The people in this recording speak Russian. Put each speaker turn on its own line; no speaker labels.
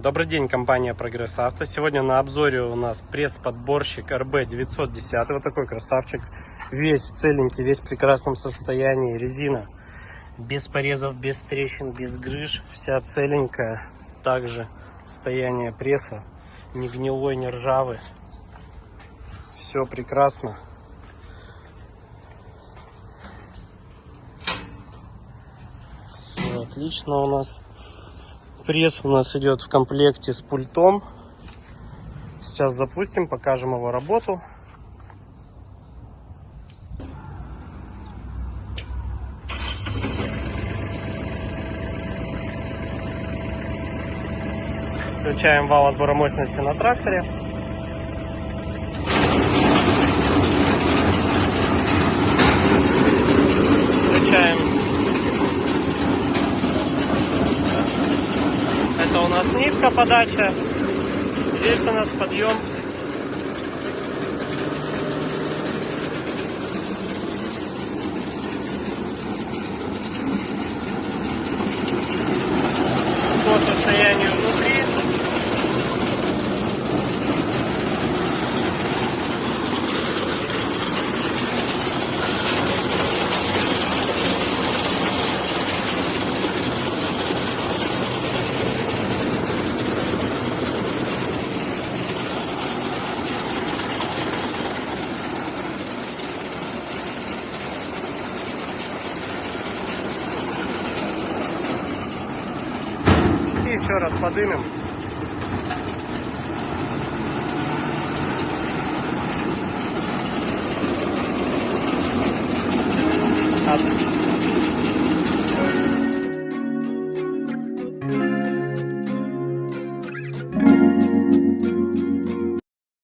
Добрый день, компания Прогресс Авто. Сегодня на обзоре у нас пресс-подборщик RB910. Вот такой красавчик. Весь целенький, весь в прекрасном состоянии. Резина без порезов, без трещин, без грыж. Вся целенькая. Также состояние пресса не гнилой, не ржавый. Все прекрасно. Все отлично у нас. Пресс у нас идет в комплекте с пультом. Сейчас запустим, покажем его работу. Включаем вал отбора мощности на тракторе. Включаем. Это у нас нитка подача. Здесь у нас подъем. По состоянию внутри. И еще раз подымем.